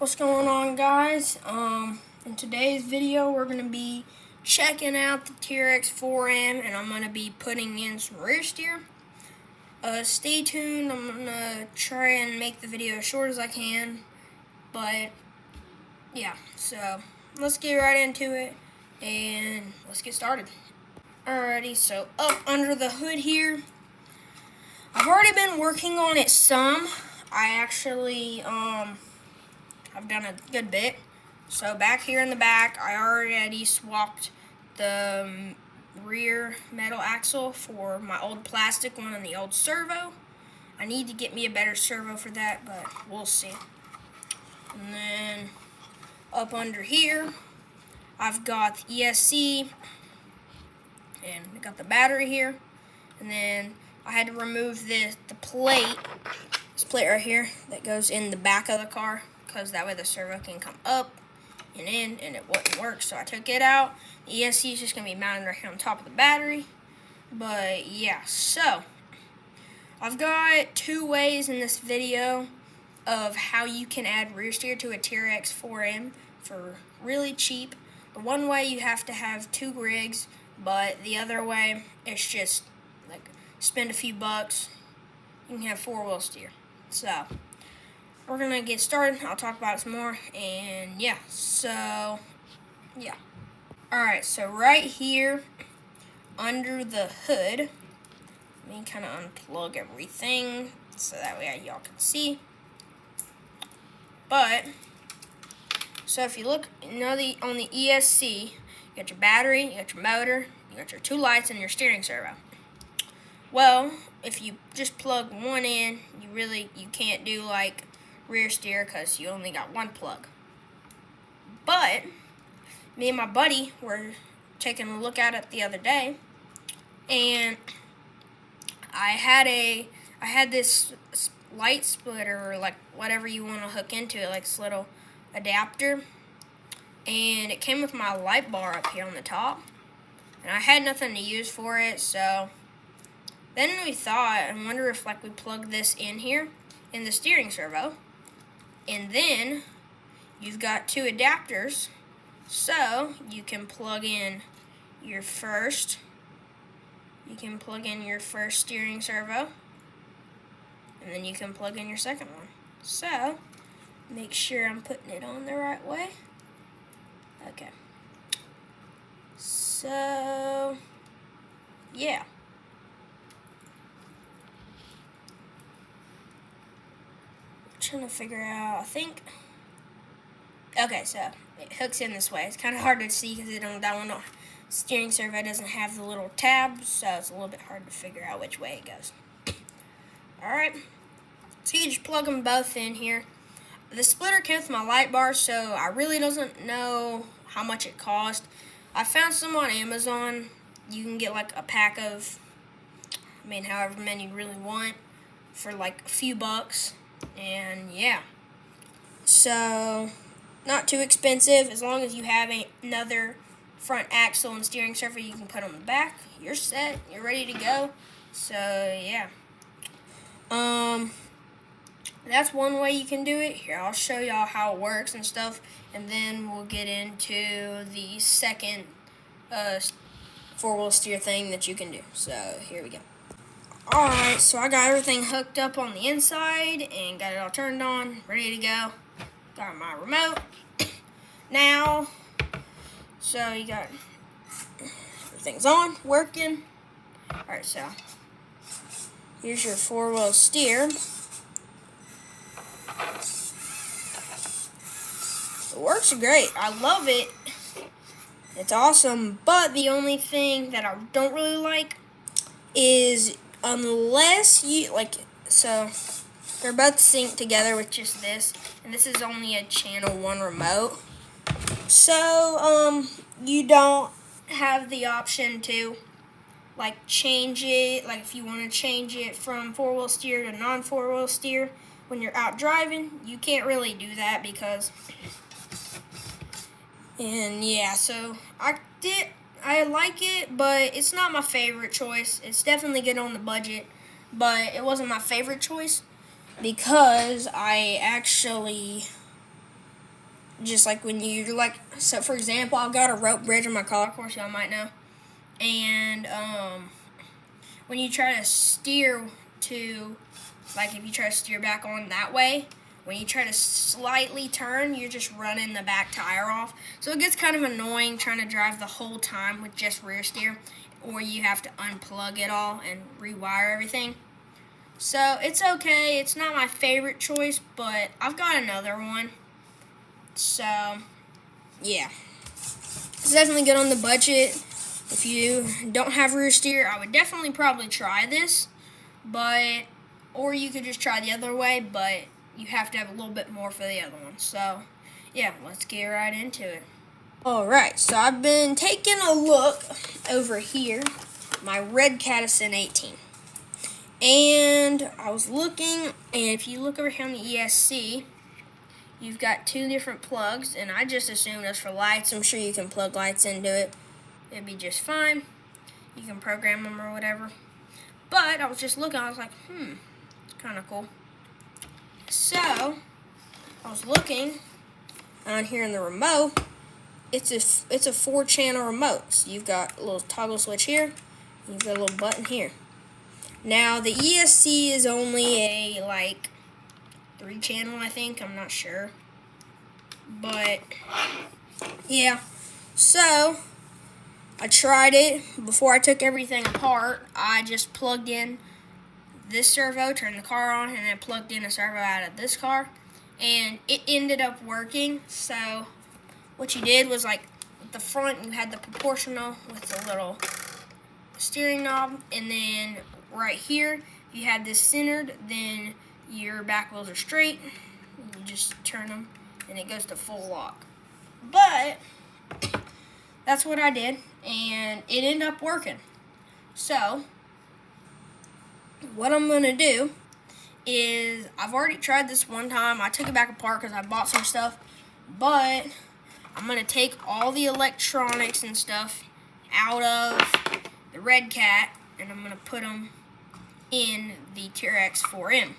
What's going on, guys? In today's video we're going to be checking out the trx4m, and I'm going to be putting in some rear steer. Stay tuned. I'm going to try and make the video as short as I can, but yeah, so let's get right into it and let's get started. Alrighty, so up under the hood here, I've already been working on it some. I actually I've done a good bit. So back here in the back, I already swapped the rear metal axle for my old plastic one and the old servo. I need to get me a better servo for that, but we'll see. And then up under here, I've got the ESC, and I got the battery here. And then I had to remove the plate, this plate right here that goes in the back of the car, because that way the servo can come up and in, and it wouldn't work, so I took it out. The ESC is just going to be mounted right here on top of the battery. But yeah, so I've got two ways in this video of how you can add rear steer to a trx4m for really cheap. The one way you have to have two rigs, but the other way it's just like spend a few bucks, you can have four-wheel steer. So we're going to get started. I'll talk about it some more. And yeah, so yeah. Alright, so right here under the hood, let me kind of unplug everything so that way y'all can see. But, so if you look, on the ESC, you got your battery, you got your motor, you got your two lights, and your steering servo. Well, if you just plug one in, you can't do like rear steer because you only got one plug. But me and my buddy were taking a look at it the other day, and I had this light splitter, or like whatever you want to hook into it, like this little adapter, and it came with my light bar up here on the top, and I had nothing to use for it. So then we thought, I wonder if like we plug this in here in the steering servo, and then you've got two adapters, so you can plug in your first steering servo, and then you can plug in your second one. So make sure I'm putting it on the right way. Okay. So yeah. Trying to figure out, I think. Okay, so it hooks in this way. It's kind of hard to see because steering servo doesn't have the little tab, so it's a little bit hard to figure out which way it goes. Alright, so you just plug them both in here. The splitter came with my light bar, so I really doesn't know how much it cost. I found some on Amazon. You can get like a pack of, however many you really want, for like a few bucks. And yeah, so not too expensive. As long as you have another front axle and steering servo you can put on the back, you're set, you're ready to go. So yeah, that's one way you can do it. Here, I'll show y'all how it works and stuff, and then we'll get into the second four-wheel steer thing that you can do. So here we go. Alright, so I got everything hooked up on the inside and got it all turned on, ready to go. Got my remote now. So you got everything's on, working. Alright, so here's your four-wheel steer. It works great. I love it. It's awesome. But the only thing that I don't really like is unless you so they're both synced together with just this, and this is only a channel 1 remote, so you don't have the option to like change it, like if you want to change it from four-wheel steer to non-four-wheel steer when you're out driving. You can't really do that and yeah, so I like it, but it's not my favorite choice. It's definitely good on the budget, but it wasn't my favorite choice because I actually just like when you so for example, I've got a rope bridge on my car, of course y'all might know, and when you try to steer to, like if you try to steer back on that way, when you try to slightly turn, you're just running the back tire off. So it gets kind of annoying trying to drive the whole time with just rear steer, or you have to unplug it all and rewire everything. So it's okay. It's not my favorite choice, but I've got another one. So, yeah. It's definitely good on the budget. If you don't have rear steer, I would definitely probably try this. Or you could just try the other way, but you have to have a little bit more for the other one. So, yeah, let's get right into it. Alright, so I've been taking a look over here, my Red Cadison 18. And I was looking, and if you look over here on the ESC, you've got two different plugs, and I just assumed that's for lights. I'm sure you can plug lights into it. It'd be just fine. You can program them or whatever. But I was just looking, I was like, it's kind of cool. So, I was looking on here in the remote. It's a 4-channel remote. So you've got a little toggle switch here. You've got a little button here. Now, the ESC is only a, 3-channel, I think. I'm not sure. But, yeah. So, I tried it. Before I took everything apart, I just plugged in this servo, turned the car on, and then plugged in a servo out of this car. And it ended up working. So, what you did was, at the front, you had the proportional with the little steering knob, and then right here, if you had this centered, then your back wheels are straight. You just turn them, and it goes to full lock. But that's what I did, and it ended up working. So what I'm gonna do is, I've already tried this one time. I took it back apart because I bought some stuff, but I'm gonna take all the electronics and stuff out of the Red Cat, and I'm gonna put them in the trx4m,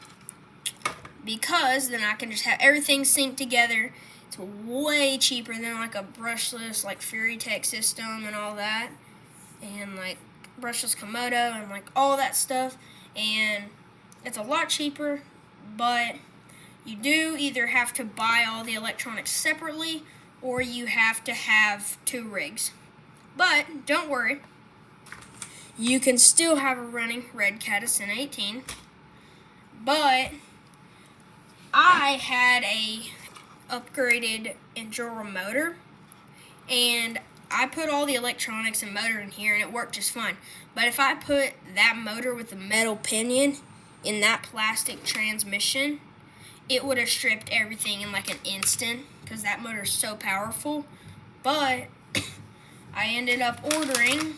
because then I can just have everything synced together. It's way cheaper than a brushless Fury Tech system and all that, and brushless Komodo and all that stuff. And it's a lot cheaper, but you do either have to buy all the electronics separately, or you have to have 2 rigs. But don't worry, you can still have a running Red Cadison 18. But I had a upgraded Enduro motor, and I put all the electronics and motor in here, and it worked just fine. But if I put that motor with the metal pinion in that plastic transmission, it would have stripped everything in an instant, because that motor is so powerful. But I ended up ordering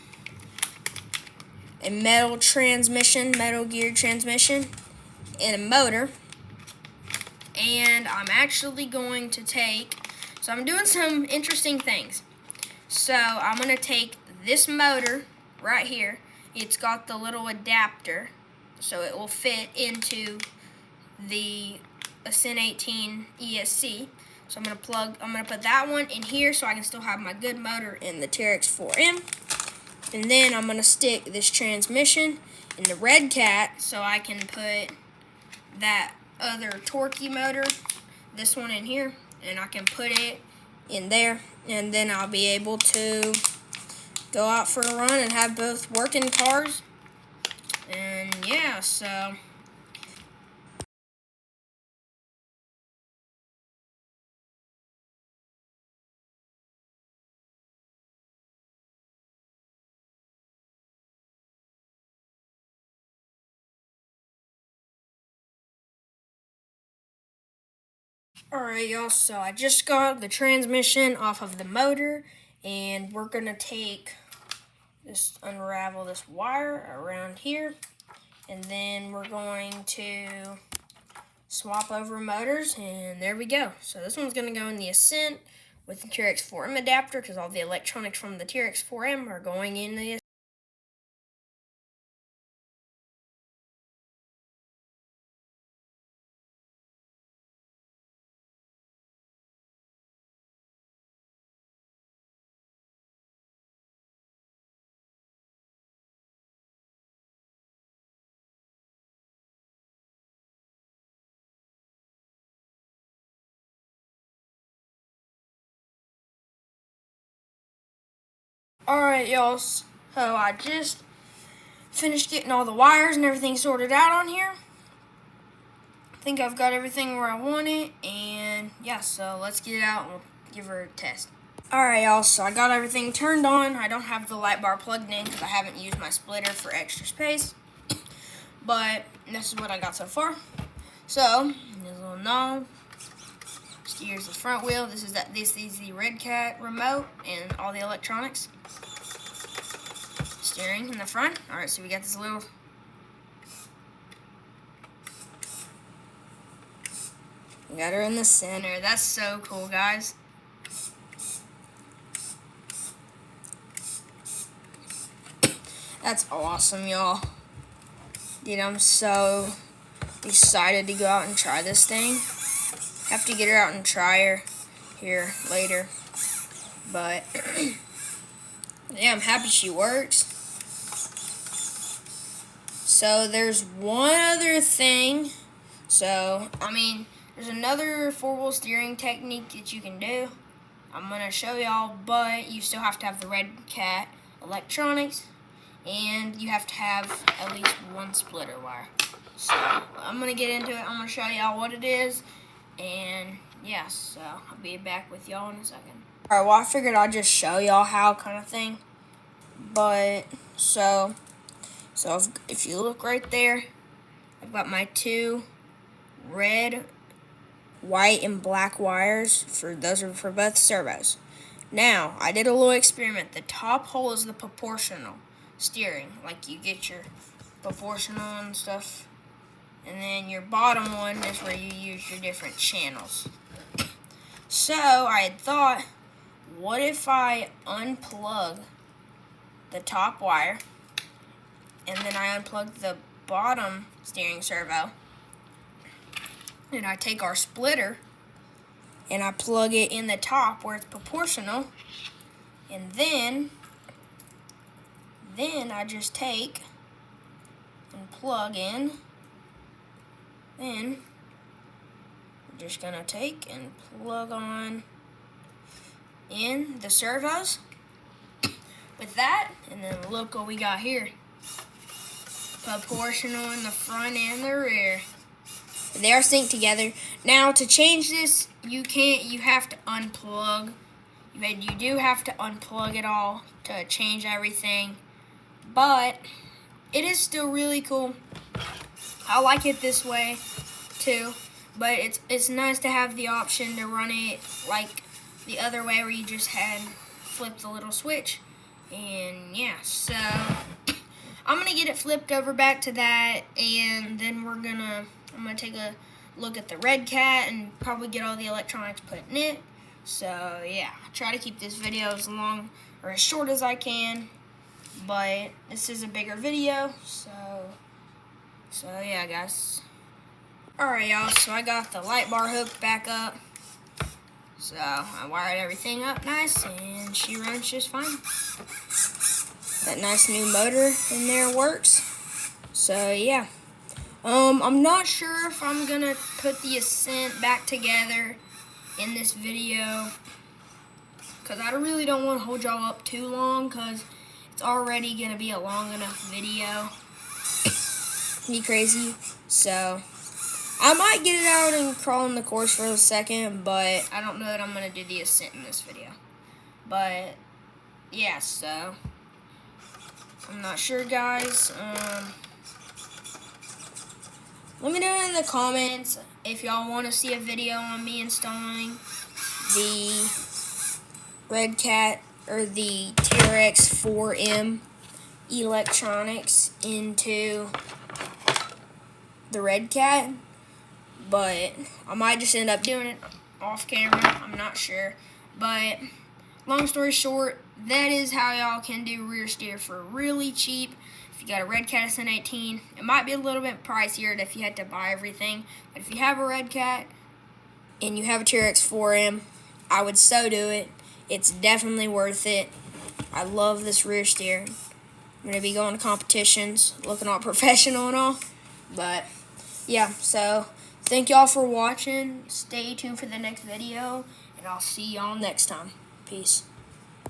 a metal geared transmission, and a motor. And I'm actually going to so I'm doing some interesting things. So I'm going to take this motor right here. It's got the little adapter, so it will fit into the Ascent 18 ESC. So I'm going to put that one in here so I can still have my good motor in the trx4m. And then I'm going to stick this transmission in the Red Cat so I can put that other torquey motor, this one in here, and I can put it in there, and then I'll be able to go out for a run and have both working cars. And yeah, so alright, y'all, so I just got the transmission off of the motor, and we're gonna unravel this wire around here, and then we're going to swap over motors, and there we go. So this one's gonna go in the Ascent with the trx4m adapter, because all the electronics from the trx4m are going in the Alright, y'all, so I just finished getting all the wires and everything sorted out on here. I think I've got everything where I want it, and yeah, so let's get it out and we'll give her a test. Alright, y'all, so I got everything turned on. I don't have the light bar plugged in because I haven't used my splitter for extra space, but this is what I got so far. So, this little knob steers the front wheel. This is the Red Cat remote and all the electronics. Steering in the front. Alright, so we got this little we got her in the center. That's so cool, guys. That's awesome, y'all. Dude, I'm so excited to go out and try this thing. Have to get her out and try her here later. But yeah, I'm happy she works. So there's one other thing. So, I mean, there's another four-wheel steering technique that you can do. I'm going to show y'all, but you still have to have the Red Cat electronics, and you have to have at least one splitter wire. So, I'm going to get into it. I'm going to show y'all what it is, and yeah, so I'll be back with y'all in a second. Alright, well, I figured I'd just show y'all how kind of thing. But, so if you look right there, I've got my two red, white, and black wires. Those are for both servos. Now, I did a little experiment. The top hole is the proportional steering. Like, you get your proportional and stuff. And then your bottom one is where you use your different channels. So, I had thought, what if I unplug the top wire, and then I unplug the bottom steering servo, and I take our splitter, and I plug it in the top where it's proportional, and then I just take and plug in, then we're just going to take and plug on in the servos with that, and then look what we got here. Proportional in the front and the rear. They are synced together. Now, to change this, you have to unplug. You do have to unplug it all to change everything. But it is still really cool. I like it this way too. But it's nice to have the option to run it like the other way, where you just flip the little switch. And yeah, so I'm gonna get it flipped over back to that, and then I'm gonna take a look at the Red Cat and probably get all the electronics put in it. So yeah, I'll try to keep this video as long or as short as I can, but this is a bigger video, so yeah, guys. Alright, y'all, so I got the light bar hooked back up. So I wired everything up nice, and she runs just fine. That nice new motor in there works. So yeah, I'm not sure if I'm gonna put the Ascent back together in this video, because I really don't want to hold y'all up too long, because it's already gonna be a long enough video. Me crazy. So I might get it out and crawl in the course for a second, but I don't know that I'm gonna do the Ascent in this video. But yeah, so I'm not sure, guys. Let me know in the comments if y'all want to see a video on me installing the Red Cat or the trx4m electronics into the Red Cat. But I might just end up doing it off camera. I'm not sure. But long story short, that is how y'all can do rear steer for really cheap. If you got a Red Cat Ascent 18, it might be a little bit pricier if you had to buy everything. But if you have a Red Cat and you have a trx4m, I would so do it. It's definitely worth it. I love this rear steer. I'm going to be going to competitions, looking all professional and all. But yeah, so thank y'all for watching. Stay tuned for the next video, and I'll see y'all next time. Peace.